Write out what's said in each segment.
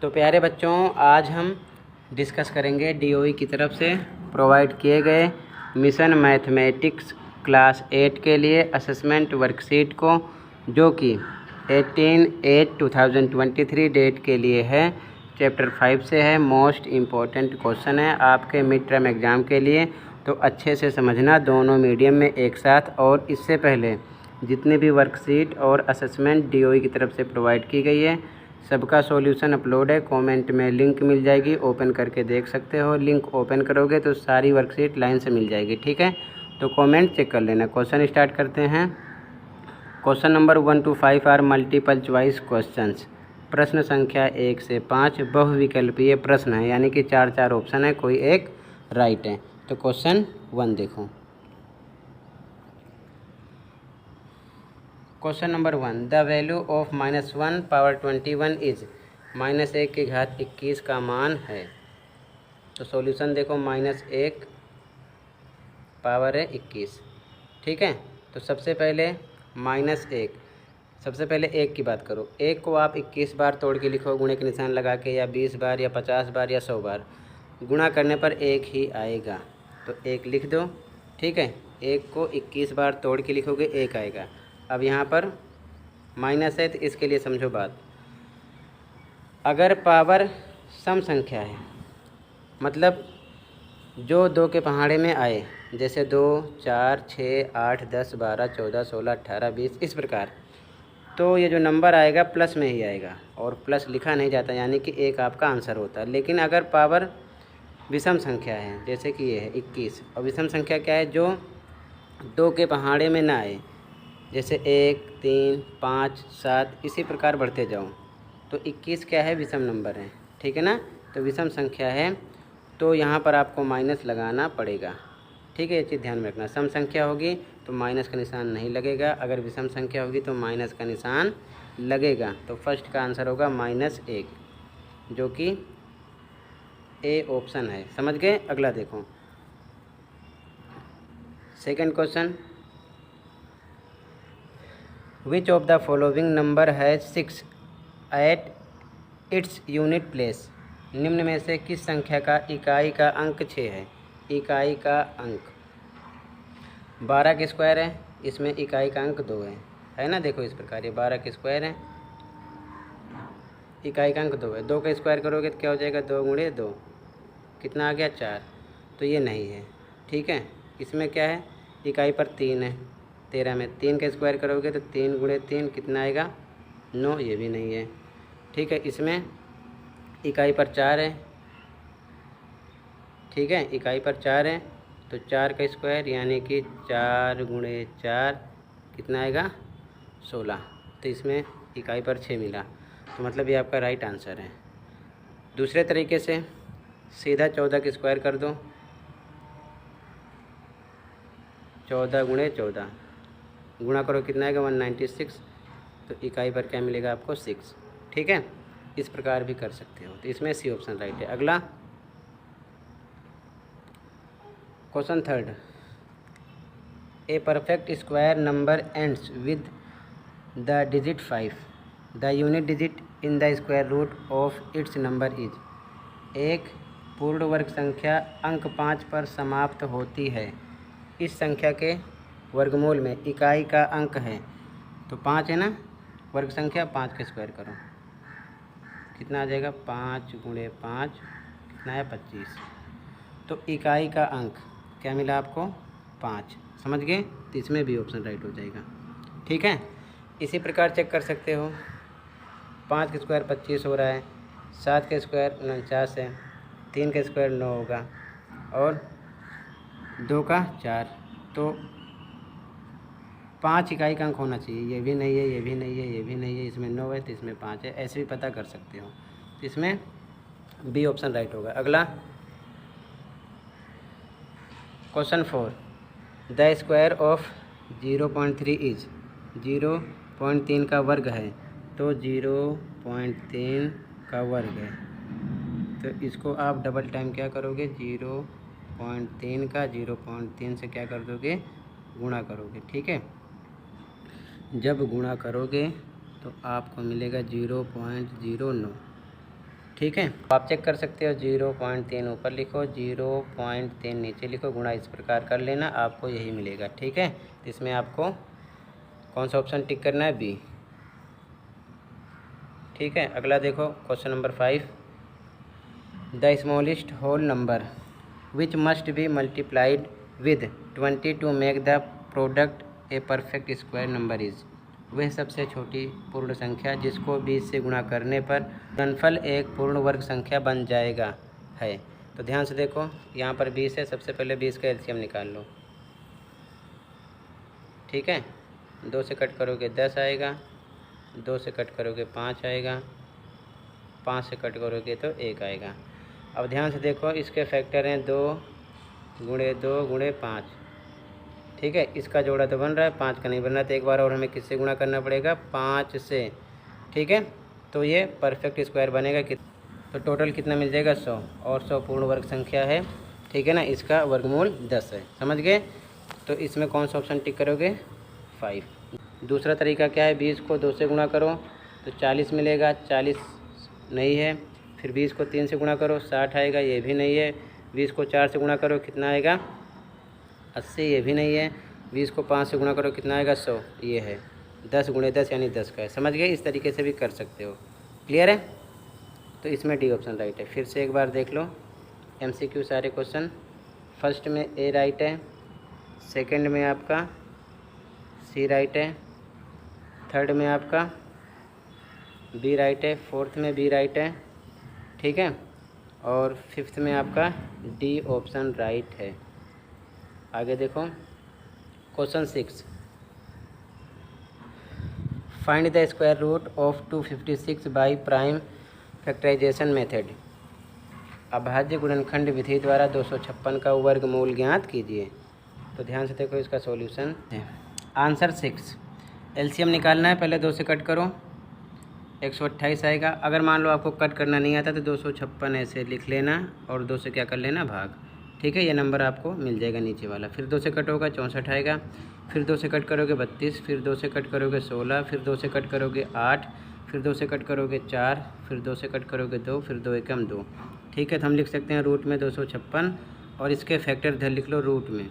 तो प्यारे बच्चों, आज हम डिस्कस करेंगे डीओई की तरफ से प्रोवाइड किए गए मिशन मैथमेटिक्स क्लास 8 के लिए असेसमेंट वर्कशीट को, जो कि 18/8/2023 डेट के लिए है। चैप्टर 5 से है। मोस्ट इम्पोर्टेंट क्वेश्चन है आपके मिड टर्म एग्ज़ाम के लिए, तो अच्छे से समझना, दोनों मीडियम में एक साथ। और इससे पहले जितनी भी वर्कशीट और असेसमेंट डीओई की तरफ से प्रोवाइड की गई है, सबका सॉल्यूशन अपलोड है। कमेंट में लिंक मिल जाएगी, ओपन करके देख सकते हो। लिंक ओपन करोगे तो सारी वर्कशीट लाइन से मिल जाएगी, ठीक है। तो कमेंट चेक कर लेना। क्वेश्चन स्टार्ट करते हैं। Question number 1 to 5 are multiple choice questions. प्रश्न संख्या 1 से 5 बहुविकल्पीय प्रश्न है, यानी कि 4 ऑप्शन है, कोई एक राइट है। तो क्वेश्चन 1 देखो। Question number 1, the value of -1 power 21 is -1 की घात 21 का मान है। तो सॉल्यूशन देखो, -1 पावर है 21, ठीक है। तो सबसे पहले -1, सबसे पहले 1 की बात करो। 1 को आप 21 बार तोड़ के लिखो, गुणे के निशान लगा के, या 20 बार या 50 बार या 100 बार। गुणा करने पर 1 ही आएगा, तो 1 लिख दो, ठीक है। 1 को 21 बार तोड़ के लिखोगे, 1 आएगा। अब यहाँ पर माइनस है, तो इसके लिए समझो बात। अगर पावर सम संख्या है, मतलब जो 2 के पहाड़े में आए, जैसे 2, 4, 6, 8, 10, 12, 14, 16, 18, 20, इस प्रकार, तो ये जो नंबर आएगा प्लस में ही आएगा, और प्लस लिखा नहीं जाता, यानी कि 1 आपका आंसर होता है। लेकिन अगर पावर विषम संख्या है, जैसे कि ये है 21, और विषम संख्या क्या है, जो 2 के पहाड़े में ना आए, जैसे 1, 3, 5, 7, इसी प्रकार बढ़ते जाओ, तो 21 क्या है, विषम नंबर है, ठीक है ना। तो विषम संख्या है, तो यहाँ पर आपको माइनस लगाना पड़ेगा, ठीक है। ये चीज़ ध्यान में रखना। सम संख्या होगी तो माइनस का निशान नहीं लगेगा, अगर विषम संख्या होगी तो माइनस का निशान लगेगा। तो फर्स्ट का आंसर होगा -1, जो कि ए ऑप्शन है। समझ गए। अगला देखो, second question, which of the following number है 6 एट इट्स यूनिट प्लेस। निम्न में से किस संख्या का इकाई का अंक 6 है। इकाई का अंक 12 के स्क्वायर है, इसमें इकाई का अंक 2 है ना। देखो इस प्रकार, ये 12 के स्क्वायर है, इकाई का अंक 2 है। 2 का स्क्वायर करोगे तो क्या हो जाएगा, 2 गुणे 2, कितना आ गया, 4। तो ये नहीं है, ठीक है। इसमें क्या है, इकाई पर 3 है, 13 में 3 का स्क्वायर करोगे तो 3 गुणे 3 कितना आएगा, 9, ये भी नहीं है, ठीक है। इसमें इकाई पर 4 है, ठीक है, इकाई पर 4 है, तो 4 का स्क्वायर यानी कि 4 गुणे 4 कितना आएगा, 16। तो इसमें इकाई पर 6 मिला, तो मतलब ये आपका राइट आंसर है। दूसरे तरीके से सीधा 14 का स्क्वायर कर दो, 14 गुणे 14 गुणा करो, कितना आएगा, 196। तो इकाई पर क्या मिलेगा आपको, 6, ठीक है। इस प्रकार भी कर सकते हो, तो इसमें सी ऑप्शन राइट है। अगला question third, a perfect square number ends with the digit 5, the unit digit in the square root of its number is. एक पूर्ण वर्ग संख्या अंक 5 पर समाप्त होती है। इस संख्या के वर्गमूल में इकाई का अंक है, तो 5 है ना, वर्ग संख्या, 5 का स्क्वायर करो, कितना आ जाएगा, 5 गुणे 5 कितना है, 25। तो इकाई का अंक क्या मिला आपको, 5। समझ गए। तो इसमें भी ऑप्शन राइट हो जाएगा, ठीक है। इसी प्रकार चेक कर सकते हो, 5 का स्क्वायर 25 हो रहा है, 7 का स्क्वायर 49 है, 3 का स्क्वायर 9 होगा, और 2 का 4। तो 5 इकाई का अंक होना चाहिए, ये भी नहीं है, ये भी नहीं है, ये भी नहीं है, इसमें 9 है तो इसमें 5 है, ऐसे भी पता कर सकते हो। तो इसमें बी ऑप्शन राइट होगा। अगला question 4, the square of 0.3 is. 0.3 का वर्ग है, तो 0.3 का वर्ग है, तो इसको आप डबल टाइम क्या करोगे, 0.3 का 0.3 से क्या कर दोगे, गुणा करोगे, ठीक है। जब गुणा करोगे तो आपको मिलेगा 0.09, ठीक है। आप चेक कर सकते हो 0.3 ऊपर लिखो, 0.3 नीचे लिखो, गुणा इस प्रकार कर लेना, आपको यही मिलेगा। ठीक है, तो इसमें आपको कौन सा ऑप्शन टिक करना है? बी। ठीक है, अगला देखो question number 5। The smallest whole number which must be multiplied with 20 to make the product a perfect square number is. वह सबसे छोटी पूर्ण संख्या जिसको 20 से गुणा करने पर गुणनफल एक पूर्ण वर्ग संख्या बन जाएगा है। तो ध्यान से देखो, यहाँ पर 20 है, सबसे पहले 20 का एलसीएम निकाल लो। ठीक है, 2 से कट करोगे 10 आएगा, 2 से कट करोगे 5 आएगा, 5 से कट करोगे तो 1 आएगा। अब ध्यान से देखो, इसके फैक्टर हैं 2 गुणे 2 गुणे 5। ठीक है, इसका जोड़ा तो बन रहा है, 5 का नहीं बन रहा, तो एक बार और हमें किससे गुणा करना पड़ेगा? 5 से। ठीक है, तो ये परफेक्ट स्क्वायर बनेगा। तो टोटल कितना मिल जाएगा? 100, और 100 पूर्ण वर्ग संख्या है। ठीक है ना, इसका वर्गमूल 10 है। समझ गए? तो इसमें कौन सा ऑप्शन टिक करोगे? 5। दूसरा तरीका क्या है? 20 को 2 से गुणा करो तो 40 मिलेगा, 40 नहीं है। फिर 20 को 3 से गुणा करो 60 आएगा, ये भी नहीं है। 20 को 4 से गुणा करो कितना आएगा? 80, ये भी नहीं है। 20 को 5 से गुणा करो कितना आएगा? 100, ये है। 10 गुणे 10 यानी 10 का है। समझ गए? इस तरीके से भी कर सकते हो। क्लियर है? तो इसमें डी ऑप्शन राइट है। फिर से एक बार देख लो एमसीक्यू सारे क्वेश्चन। फर्स्ट में ए राइट है, सेकंड में आपका सी राइट है, थर्ड में आपका बी राइट है, फोर्थ में बी राइट है। ठीक है, और फिफ्थ में आपका डी ऑप्शन राइट है। आगे देखो question 6। Find the square root of 256 by prime factorisation method. अभाज्य गुणनखंड विधि द्वारा 256 का वर्गमूल ज्ञात कीजिए। तो ध्यान से देखो, इसका सॉल्यूशन है आंसर 6। एलसीएम निकालना है, पहले 2 से कट करो 128 आएगा। अगर मान लो आपको कट करना नहीं आता तो 256 ऐसे लिख लेना और 2 से क्या कर लेना? भाग। ठीक है, ये नंबर आपको मिल जाएगा नीचे वाला। फिर 2 से कट होगा 64 आएगा, फिर 2 से कट करोगे 32, फिर 2 से कट करोगे 16, फिर 2 से कट करोगे 8, फिर 2 से कट करोगे 4, फिर 2 से कट करोगे 2, फिर 2 एकम 2। ठीक है, तो हम लिख सकते हैं रूट में 256 और इसके फैक्टर इधर लिख लो रूट में।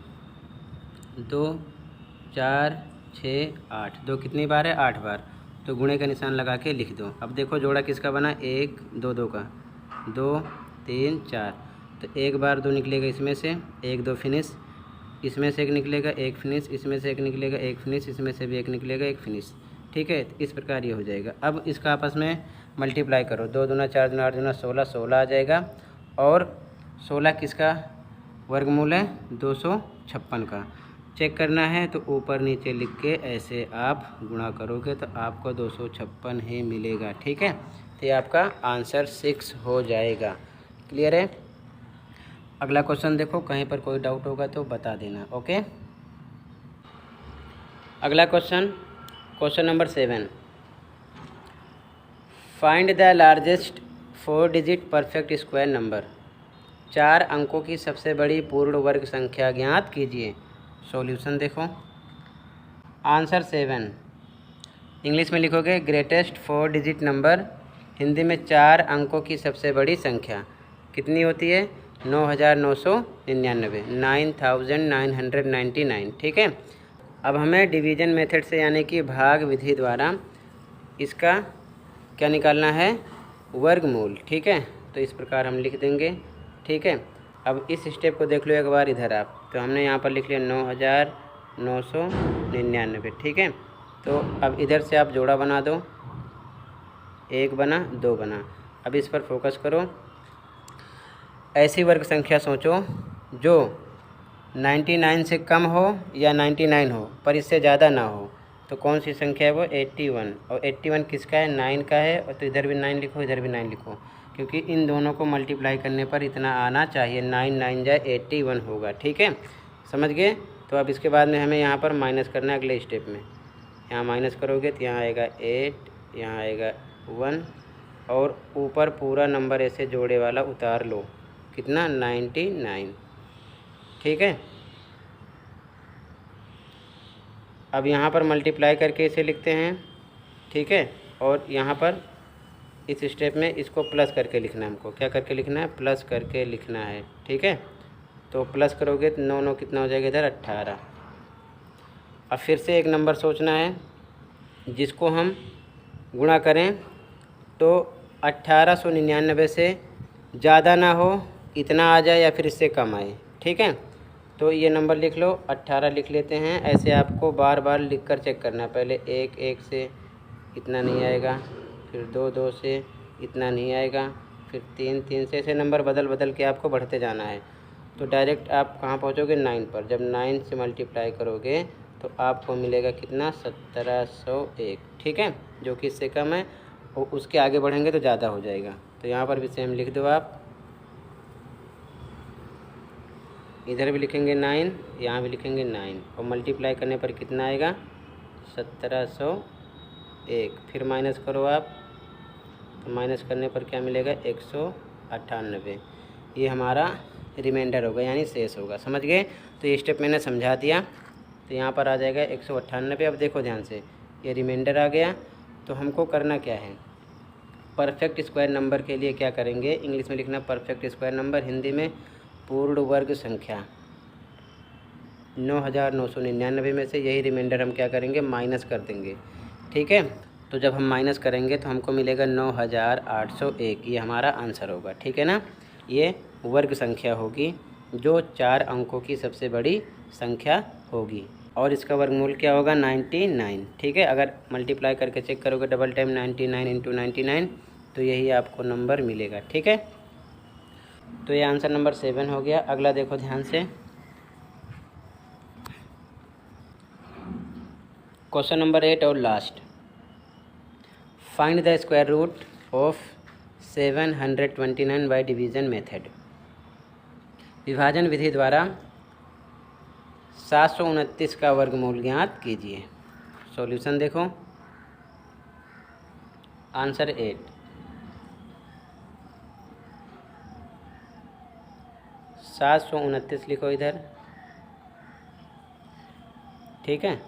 2 4 6 8, 2 कितनी बार है? 8 बार। तो गुणे का निशान लगा के लिख दो। अब देखो जोड़ा किसका बना? 1 2 2 का, 2 3 4। तो 1 बार 2 निकलेगा इसमें से, 1 2 फिनिश, इसमें से 1 निकलेगा 1 फिनिश, इसमें से 1 निकलेगा 1 फिनिश, इसमें से भी 1 निकलेगा 1 फिनिश। ठीक है, इस प्रकार ये हो जाएगा। अब इसका आपस में मल्टीप्लाई करो, 2 दूना 4 दूना 8 दूना 16, 16 आ जाएगा। और 16 किसका वर्गमूल है? 256 का। चेक करना है तो ऊपर नीचे लिख के ऐसे आप गुणा करोगे तो आपको 256 ही मिलेगा। ठीक है, तो ये आपका आंसर 6 हो जाएगा। क्लियर है? अगला क्वेश्चन देखो, कहीं पर कोई डाउट होगा तो बता देना। ओके, अगला question number 7। Find the largest 4 digit perfect square number. 4 अंकों की सबसे बड़ी पूर्ण वर्ग संख्या ज्ञात कीजिए। सॉल्यूशन देखो, आंसर 7 इंग्लिश में लिखोगे ग्रेटेस्ट 4 डिजिट नंबर, हिंदी में 4 अंकों की सबसे बड़ी संख्या कितनी होती है? 9999, 9999। ठीक है, अब हमें डिवीजन मेथड से यानी कि भाग विधि द्वारा इसका क्या निकालना है? वर्गमूल। ठीक है, तो इस प्रकार हम लिख देंगे। ठीक है, अब इस स्टेप को देख लो एक बार इधर आप। तो हमने यहाँ पर लिख लिया 9999। ठीक है, तो अब इधर से आप जोड़ा बना दो, 1 बना 2 बना। अब इस पर फोकस करो। ऐसी वर्ग संख्या सोचो जो 99 से कम हो या 99 हो पर इससे ज़्यादा ना हो। तो कौन सी संख्या है वो? 81। और 81 किसका है? 9 का है। और तो इधर भी 9 लिखो, इधर भी 9 लिखो, क्योंकि इन दोनों को मल्टीप्लाई करने पर इतना आना चाहिए। 9 9 जाए 81 होगा। ठीक है, समझ गए? तो अब इसके बाद में हमें यहाँ पर माइनस करना है अगले स्टेप में। यहाँ माइनस करोगे तो यहाँ आएगा 8, यहाँ आएगा 1 और ऊपर पूरा नंबर ऐसे जोड़े वाला उतार लो। कितना? 99। ठीक है, अब यहाँ पर मल्टीप्लाई करके इसे लिखते हैं। ठीक है, और यहाँ पर इस स्टेप में इसको प्लस करके लिखना है हमको। क्या करके लिखना है? प्लस करके लिखना है। ठीक है, तो प्लस करोगे तो 9 9 कितना हो जाएगा इधर? 18। अब फिर से एक नंबर सोचना है जिसको हम गुणा करें तो 1899 से ज़्यादा ना हो, इतना आ जाए या फिर इससे कम आए। ठीक है, तो ये नंबर लिख लो, 18 लिख लेते हैं। ऐसे आपको बार बार लिख कर चेक करना है। पहले 1 1 से इतना नहीं आएगा, फिर 2 2 से इतना नहीं आएगा, फिर 3 3 से, ऐसे नंबर बदल बदल के आपको बढ़ते जाना है। तो डायरेक्ट आप कहाँ पहुँचोगे? 9 पर। जब 9 से मल्टीप्लाई करोगे तो आपको मिलेगा कितना? 1701। ठीक है, जो कि इससे कम है, और उसके आगे बढ़ेंगे तो ज़्यादा हो जाएगा। तो यहाँ पर भी सेम लिख दो आप, इधर भी लिखेंगे 9, यहाँ भी लिखेंगे 9, और मल्टीप्लाई करने पर कितना आएगा? 1701। फिर माइनस करो आप, तो माइनस करने पर क्या मिलेगा? 198। ये हमारा रिमाइंडर होगा, यानी शेष होगा। समझ गए? तो ये स्टेप मैंने समझा दिया। तो यहाँ पर आ जाएगा 198। अब देखो ध्यान से, ये रिमाइंडर आ गया। तो हमको करना क्या है? परफेक्ट स्क्वायर नंबर के लिए क्या करेंगे? इंग्लिश में लिखना परफेक्ट स्क्वायर नंबर, हिंदी में पूर्ण वर्ग संख्या। 9999 में से यही रिमाइंडर हम क्या करेंगे? माइनस कर देंगे। ठीक है, तो जब हम माइनस करेंगे तो हमको मिलेगा 9801। ये हमारा आंसर होगा। ठीक है ना? ये वर्ग संख्या होगी जो 4 अंकों की सबसे बड़ी संख्या होगी, और इसका वर्गमूल क्या होगा? 99। ठीक है, अगर मल्टीप्लाई करके चेक करोगे डबल टाइम 99 इंटू 99, तो यही आपको नंबर मिलेगा। ठीक है, तो ये आंसर नंबर 7 हो गया। अगला देखो ध्यान से, क्वेश्चन नंबर 8 और last. Find the square root of 729 by division method. विभाजन विधि द्वारा 729 का वर्गमूल ज्ञात कीजिए। सॉल्यूशन देखो, आंसर 8। 729 लिखो इधर। ठीक है,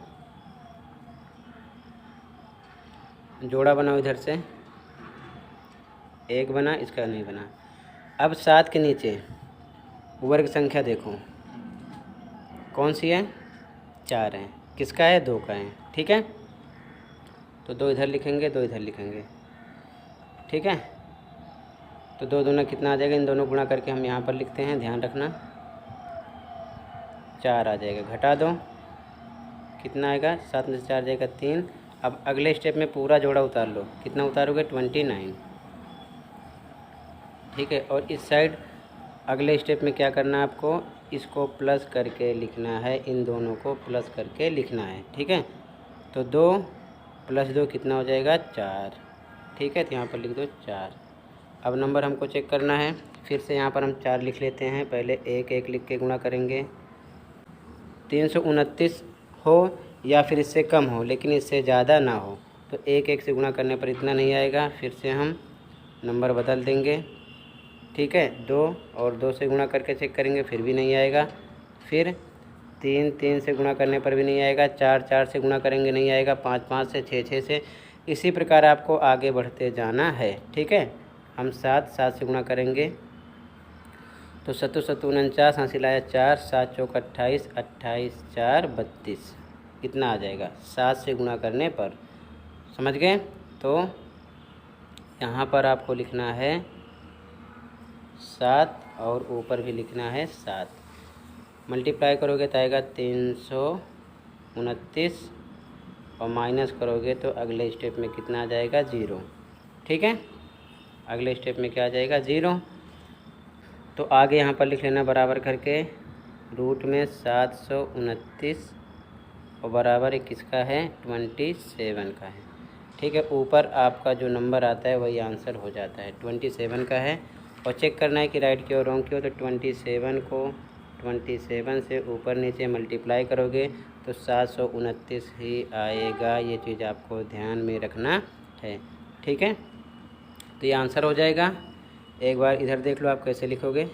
जोड़ा बनाओ इधर से, 1 बना, इसका नहीं बना। अब 7 के नीचे वर्ग संख्या देखो कौन सी है? 4 है। किसका है? 2 का है। ठीक है, तो 2 इधर लिखेंगे, 2 इधर लिखेंगे। ठीक है, तो 2 दूना कितना आ जाएगा? इन दोनों गुणा करके हम यहाँ पर लिखते हैं, ध्यान रखना। 4 आ जाएगा, घटा दो, कितना आएगा? 7 में से 4 जाएगा 3। अब अगले स्टेप में पूरा जोड़ा उतार लो। कितना उतारोगे? 29। ठीक है, और इस साइड अगले स्टेप में क्या करना है आपको? इसको प्लस करके लिखना है, इन दोनों को प्लस करके लिखना है। ठीक है, तो 2 + 2 कितना हो जाएगा? 4। ठीक है, तो यहाँ पर लिख दो 4। अब नंबर हमको चेक करना है। फिर से यहाँ पर हम 4 लिख लेते हैं। पहले 1 1 लिख के गुणा करेंगे। 329 हो या फिर इससे कम हो, लेकिन इससे ज़्यादा ना हो, तो 1 1 से गुणा करने पर इतना नहीं आएगा। फिर से हम नंबर बदल देंगे। ठीक है, 2 और 2 से गुणा करके चेक करेंगे, फिर भी नहीं आएगा। फिर 3 3 से गुणा करने पर भी नहीं आएगा। 4 4 से गुणा करेंगे, नहीं आएगा। 5 5 से, 6 6 से, इसी प्रकार आपको आगे बढ़ते जाना है। ठीक है, हम 7 7 से गुणा करेंगे तो 7 7 49, हासिल लाया 4, 7 चौक 28, 28 4 32, कितना आ जाएगा? 7 से गुणा करने पर। समझ गए? तो यहाँ पर आपको लिखना है 7 और ऊपर भी लिखना है 7। मल्टीप्लाई करोगे तो आएगा 329, और माइनस करोगे तो अगले स्टेप में कितना आ जाएगा? 0। ठीक है, अगले स्टेप में क्या आ जाएगा? 0। तो आगे यहाँ पर लिख लेना बराबर करके, रूट में 729 और बराबर किसका है? 27 का है। ठीक है, ऊपर आपका जो नंबर आता है वही आंसर हो जाता है, 27 का है। और चेक करना है कि राइट की ओर रॉन्ग की हो। तो 27 को 27 से ऊपर नीचे मल्टीप्लाई करोगे तो 729 ही आएगा। ये चीज़ आपको ध्यान में रखना है। ठीक है, तो ये आंसर हो जाएगा। एक बार इधर देख लो आप कैसे लिखोगे।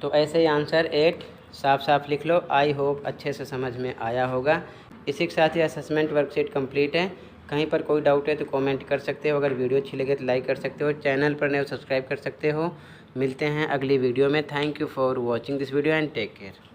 तो ऐसे ही आंसर 8 साफ साफ लिख लो। आई होप अच्छे से समझ में आया होगा। इसी के साथ ही असेसमेंट वर्कशीट कंप्लीट है। कहीं पर कोई डाउट है तो कमेंट कर सकते हो। अगर वीडियो अच्छी लगे तो लाइक कर सकते हो। चैनल पर नए हो सब्सक्राइब कर सकते हो। मिलते हैं अगली वीडियो में। Thank you for watching this video and take care.